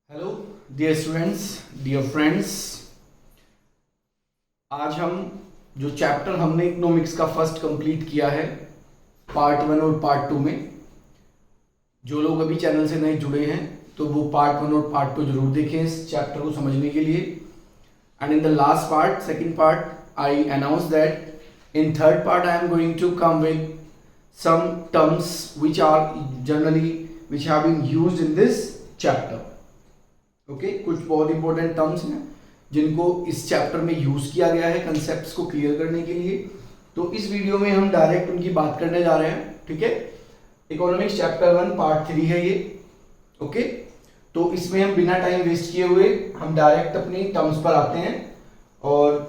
Hello dear students, dear friends. आज हम जो चैप्टर हमने इकोनॉमिक्स का फर्स्ट कंप्लीट किया है पार्ट 1 और पार्ट 2 में, जो लोग अभी चैनल से नए जुड़े हैं तो वो पार्ट 1 और पार्ट 2 जरूर देखें इस चैप्टर को समझने के लिए। And in the last part, second part, I announce that in third part I am going to come with some terms which have been used in this chapter. Okay कुछ बहुत important terms हैं जिनको इस chapter में use किया गया है concepts को क्लियर करने के लिए। तो इस वीडियो में हम डायरेक्ट उनकी बात करने जा रहे हैं। ठीक है, इकोनॉमिक्स चैप्टर 1 पार्ट 3 है ये। ओके, तो इसमें हम बिना टाइम वेस्ट किए हुए हम डायरेक्ट अपनी टर्म्स पर आते हैं और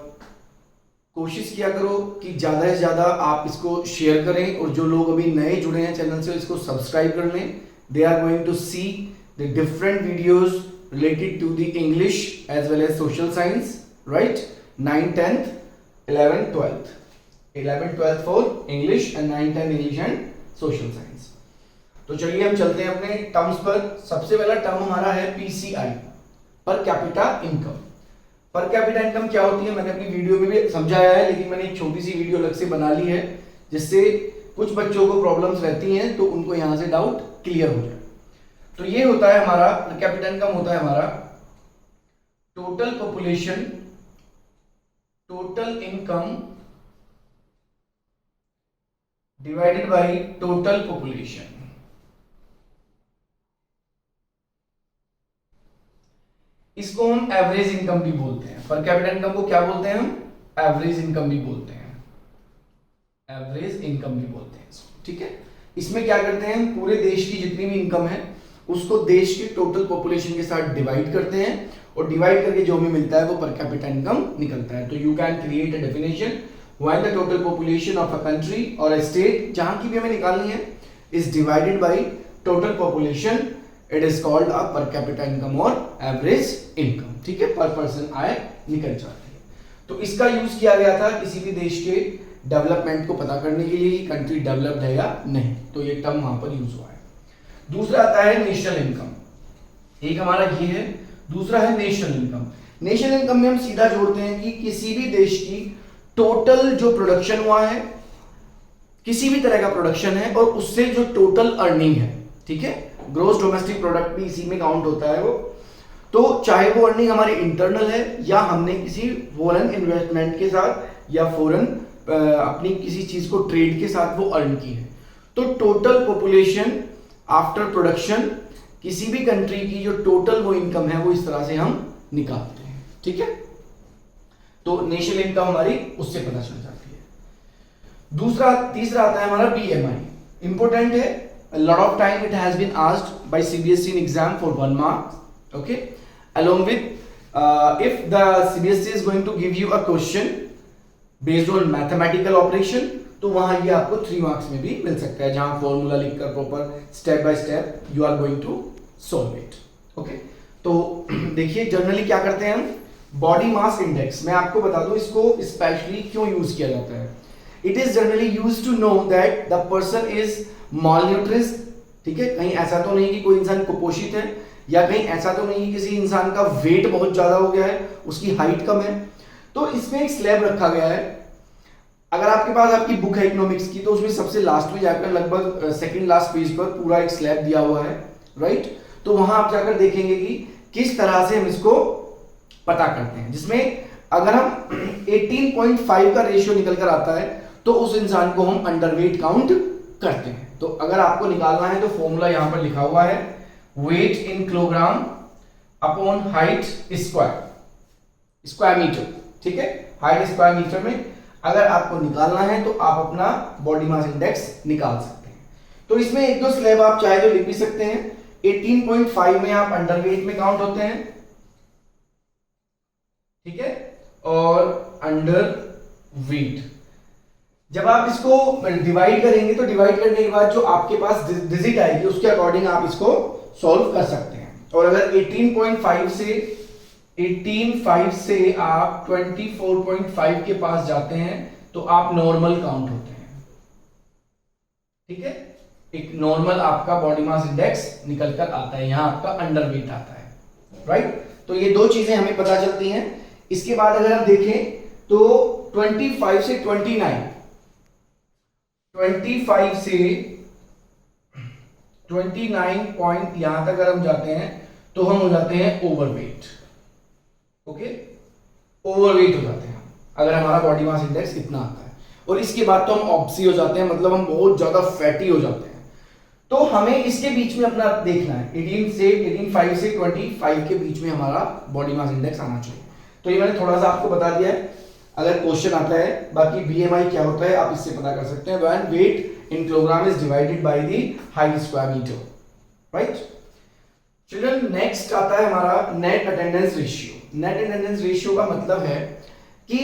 कोशिश किया करो कि ज़्यादा से ज़्यादा आप इसको शेयर करें और जो लोग अभी नए जुड़े हैं चैनल से इसको सब्सक्राइब कर लें। They are going to see the different videos related to the English as well as social science, right? 9th 10th 11th 12th 11th 12th for English and 9th 10th English and social science। तो चलिए हम चलते हैं अपने terms पर। सबसे पहला term हमारा है PCI, per capita income. Per capita income क्या होती है मैंने अपनी वीडियो में भी समझाया है, लेकिन मैंने एक छोटी सी वीडियो अलग से बना ली है जिससे कुछ बच्चों को प्रॉब्लम्स रहती हैं तो उनको यहां से डाउट क्लियर हो जाए। तो ये होता है हमारा कैपिटा इनकम, होता है हमारा total population, total income divided by total population. इसको हम एवरेज इनकम भी बोलते हैं। पर कैपिटा इनकम को क्या बोलते हैं हम? एवरेज इनकम भी बोलते हैं, एवरेज इनकम भी बोलते हैं। ठीक है, इसमें क्या करते हैं हम? पूरे देश की जितनी भी इनकम है उसको देश की टोटल पॉपुलेशन के साथ डिवाइड करते हैं और डिवाइड करके जो हमें मिलता है वो पर कैपिटा इनकम निकलता है। तो you can create a definition when the total population of a country और अ स्टेट, जहां की भी हमें निकालनी है, is divided by total population, it is called a per capita income और एवरेज इनकम। ठीक है, पर पर्सन आय निकल जाती है। तो इसका यूज किया गया था किसी भी देश के डेवलपमेंट को पता करने के लिए कि कंट्री डेवलप्ड है या नहीं, तो ये टर्म वहां पर यूज हुआ है। दूसरा आता है नेशनल इनकम। एक हमारा ये है, दूसरा है नेशनल इनकम। नेशनल इनकम में हम सीधा जोड़ते हैं कि किसी भी देश की टोटल जो प्रोडक्शन हुआ है, किसी भी तरह का प्रोडक्शन है और उससे जो टोटल अर्निंग है, ठीक है, ग्रोस डोमेस्टिक प्रोडक्ट भी इसी में काउंट होता है वो। तो चाहे वो अर्निंग हमारी इंटरनल है या हमने किसी फॉरेन इन्वेस्टमेंट के साथ या फॉरेन अपनी किसी चीज को ट्रेड के साथ वो अर्न की है, तो टोटल पॉपुलेशन आफ्टर प्रोडक्शन किसी भी कंट्री की जो टोटल वो इनकम है वो इस तरह से हम निकालते हैं। ठीक है, तो नेशनल इनकम हमारी उससे पता चल जाती है। तीसरा आता है हमारा BMI। इंपॉर्टेंट है, lot of time it has been asked by CBSE in exam for 1 mark. Okay, along with if the CBSE is going to give you a question based on mathematical operation, तो वहां ये आपको 3 marks में भी मिल सकता है, जहां formula लिखकर proper step by step you are going to solve it. Okay, तो देखिए जनरली क्या करते हैं हम? बॉडी मास इंडेक्स, मैं आपको बता दूं इसको स्पेशली क्यों यूज किया जाता है। It is generally use to know that the person is malnourished। ठीक है, कहीं ऐसा तो नहीं कि कोई इंसान कुपोषित है, या कहीं ऐसा तो नहीं कि किसी इंसान का वेट बहुत ज्यादा हो गया है, उसकी हाइट कम है। तो इसमें एक स्लैब रखा गया है। अगर आपके पास आपकी बुक है इकोनॉमिक्स की, तो उसमें सबसे लास्ट में जाकर लगभग सेकंड लास्ट पेज पर पूरा एक स्लैब दिया हुआ है, राइट। तो वहां आप जाकर देखेंगे कि किस तरह से हम इसको पता करते हैं, जिसमें अगर हम 18.5 का रेशियो निकल कर आता है तो उस इंसान को हम अंडरवेट काउंट करते हैं। तो अगर आपको निकालना है तो फॉर्मूला यहां पर लिखा हुआ है, weight in kilogram upon height square metre. ठीक है, हाइट स्क्वायर मीटर में अगर आपको निकालना है तो आप अपना बॉडी मास इंडेक्स निकाल सकते हैं। तो इसमें एक दो स्लैब आप चाहे तो लिख भी सकते हैं। 18.5 में आप अंडरवेट में काउंट होते हैं, ठीक है, और अंडर वेट। जब आप इसको डिवाइड करेंगे तो डिवाइड करने के बाद जो आपके पास डिजिट आएगी उसके अकॉर्डिंग आप इसको सॉल्व कर सकते हैं। और अगर 18.5 से आप 24.5 के पास जाते हैं तो आप नॉर्मल काउंट होते हैं। ठीक है, एक नॉर्मल आपका बॉडी मास इंडेक्स निकल कर आता है, यहां आपका अंडरवेट आता है। राइट। तो ये दो चीजें हमें पता चलती हैं। इसके बाद अगर हम देखें तो 25 से 29 पॉइंट यहां तक अगर हम जाते हैं तो हम हो जाते हैं ओवरवेट। ओके, ओवरवेट हो जाते हैं अगर हमारा बॉडी मास इंडेक्स इतना आता है। और इसके बाद तो हम ऑब्सी हो जाते हैं, मतलब हम बहुत ज्यादा फैटी हो जाते हैं। तो हमें इसके बीच में अपना देखना है, 18.5 से 25 के बीच में हमारा बॉडी मास इंडेक्स आना चाहिए। तो ये मैंने थोड़ा सा आपको बता दिया है, अगर क्वेश्चन आता है। बाकी बीएमआई क्या होता है आप इससे पता कर सकते हैं, when weight in kilogram is divided by the height square metre, right. Children, next आता है हमारा net attendance ratio. Net attendance ratio का मतलब है कि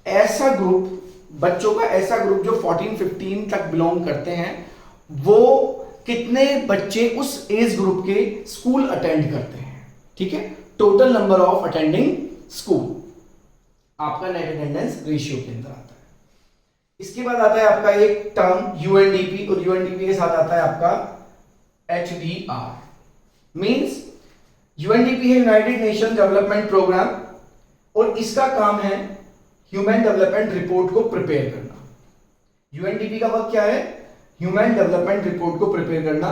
ऐसा ग्रुप, बच्चों का ऐसा ग्रुप जो 14-15 तक बिलोंग करते हैं, वो कितने बच्चे उस एज ग्रुप के स्कूल अटेंड करते हैं, ठीक है। Total number of attending school आपका नेट अटेंडेंस रेशियो के अंदर आता है। इसके बाद आता है आपका एक टर्म यूएनडीपी, और यूएनडीपी के साथ आता है आपका एचडीआर। मींस यूएनडीपी है यूनाइटेड नेशन डेवलपमेंट प्रोग्राम, और इसका काम है ह्यूमन डेवलपमेंट रिपोर्ट को प्रिपेयर करना। यूएनडीपी का वर्क क्या है? ह्यूमन डेवलपमेंट रिपोर्ट को प्रिपेयर करना।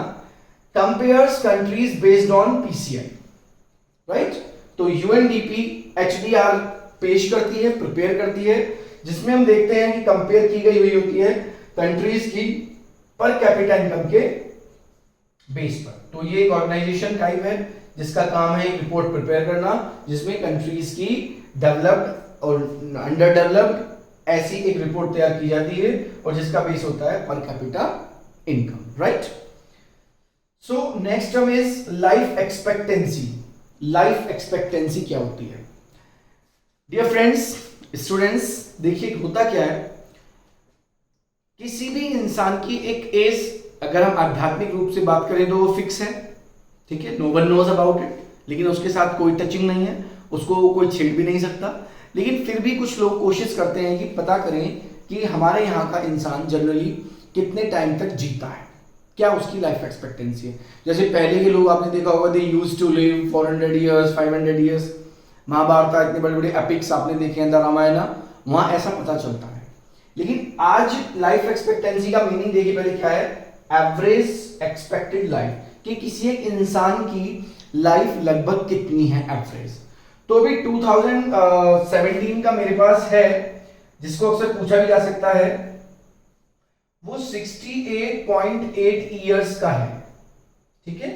Compares countries based on PCI, right. तो यूएनडीपी एचडीआर पेश करती है, प्रिपेयर करती है, जिसमें हम देखते हैं कि कंपेयर की गई हुई होती है कंट्रीज की पर कैपिटा इनकम के बेस पर। तो ये एक ऑर्गेनाइजेशन टाइप है जिसका काम है एक रिपोर्ट प्रिपेयर करना, जिसमें कंट्रीज की डेवलप्ड और अंडर डेवलप्ड ऐसी एक रिपोर्ट तैयार की जाती है, और जिसका बेस होता है per capita income, right. So next term is life expectancy. Life expectancy क्या होती है? डियर फ्रेंड्स, स्टूडेंट्स, देखिए होता क्या है, किसी भी इंसान की एक एज, अगर हम आध्यात्मिक रूप से बात करें तो वो फिक्स है, ठीक है, no one knows about it, लेकिन उसके साथ कोई टचिंग नहीं है, उसको कोई छेड़ भी नहीं सकता। लेकिन फिर भी कुछ लोग कोशिश करते हैं कि पता करें कि हमारे यहाँ का इंसान जनरली कितने टाइम तक जीता है, क्या उसकी लाइफ एक्सपेक्टेंसी है। जैसे पहले के लोग आपने देखा होगा, they used to live 400 years 500 years. Mahabharat, इतने बड़े बड़े एपिक्स आपने देखे हैं, द रामायण, वहां ऐसा पता चलता है। लेकिन आज लाइफ एक्सपेक्टेंसी का मीनिंग देखिए पहले क्या है, एवरेज एक्सपेक्टेड लाइफ, कि किसी एक इंसान की लाइफ लगभग कितनी है एवरेज। तो अभी 2017 का मेरे पास है, जिसको अक्सर पूछा भी जा सकता है, वो 68.8 इयर्स का है, ठीक है,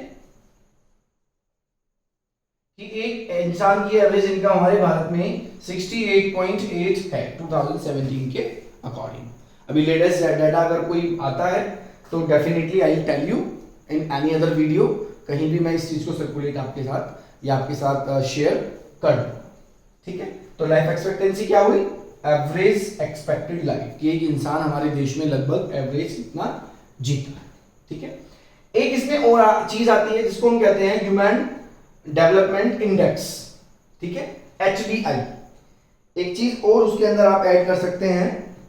कि एक इंसान की एवरेज इनकम हमारे भारत में 68.8 है 2017 के अकॉर्डिंग। अभी लेटेस्ट डाटा अगर कोई आता है तो definitely I will tell you in any other video, कहीं भी मैं इस चीज को सर्कुलेट आपके साथ या आपके साथ शेयर कर दूंगा, ठीक है। तो लाइफ एक्सपेक्टेंसी क्या हुई? एवरेज एक्सपेक्टेड लाइफ, कि एक इंसान हमारे देश में लगभग एवरेज कितना जीता है, ठीक है। एक इसमें और चीज आती है जिसको हम कहते हैं ह्यूमन डेवलपमेंट इंडेक्स, ठीक है, एचडीआई। एक चीज और उसके अंदर आप ऐड कर सकते हैं,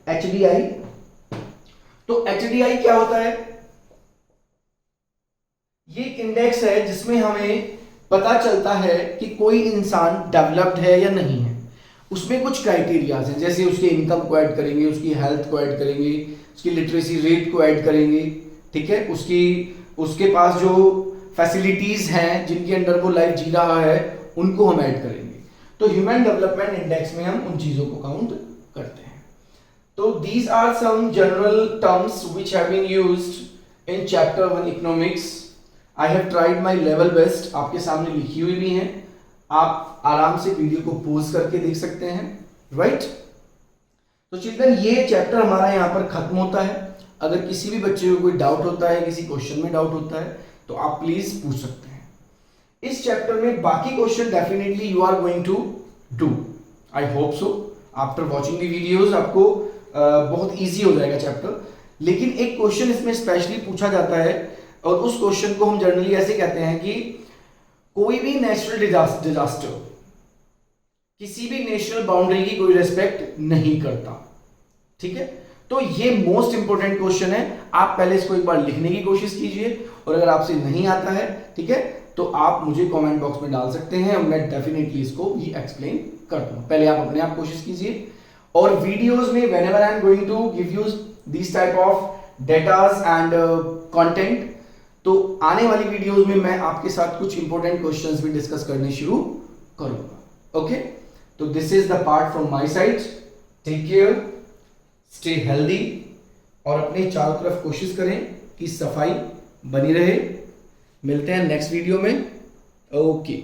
एचडीआई। तो एचडीआई क्या होता है? ये इंडेक्स है जिसमें हमें पता चलता है कि कोई इंसान डेवलप्ड है या नहीं है। उसमें कुछ क्राइटेरियाज हैं, जैसे उसके इनकम को ऐड करेंगे, उसकी हेल्थ को ऐड करेंगे, उसकी लिटरेसी रेट को ऐड करेंगे, ठीक है, उसके पास जो फैसिलिटीज हैं जिनके अंडर वो लाइफ जी रहा है उनको हम ऐड करेंगे। तो ह्यूमन डेवलपमेंट इंडेक्स में हम उन चीजों को काउंट करते हैं। तो these are some general terms which have been used in chapter 1 economics. I have tried my level best, आपके सामने लिखी हुई भी हैं, आप आराम से वीडियो को पॉज करके देख सकते हैं, राइट। तो चिल्ड्रन, ये चैप्टर हमारा यहाँ पर खत्म होता है। अगर किसी भी बच्चे को कोई डाउट होता है, किसी क्वेश्चन में डाउट होता है, तो आप प्लीज पूछ सकते हैं। इस चैप्टर में बाकी question definitely you are going to do, I hope so. After watching the videos आपको बहुत इजी हो जाएगा चैप्टर। लेकिन एक क्वेश्चन इसमें स्पेशली पूछा जाता है, और उस क्वेश्चन को हम जनरली ऐसे कहते हैं कि कोई भी नेशनल डिजास्टर किसी भी नेशनल बाउंड्री की कोई रेस्पेक्ट नहीं करता, ठीक है। तो ये मोस्ट इंपोर्टेंट क्वेश्चन है, आप पहले इसको एक बार लिखने की कोशिश कीजिए, और अगर आपसे नहीं आता है, ठीक है, तो आप मुझे कमेंट बॉक्स में डाल सकते हैं, मैं डेफिनेटली इसको भी एक्सप्लेन कर दूंगा। पहले आप अपने आप कोशिश कीजिए, और वीडियोस में whenever I am going to give you this type of datas and content, तो आने वाली वीडियोस में मैं आपके साथ कुछ इंपॉर्टेंट क्वेश्चंस भी डिस्कस करने शुरू करूंगा। ओके, तो this is the part from my side. Take care, stay healthy, और अपने चारों तरफ कोशिश करें कि सफाई बनी रहे। मिलते हैं नेक्स्ट वीडियो में। ओके।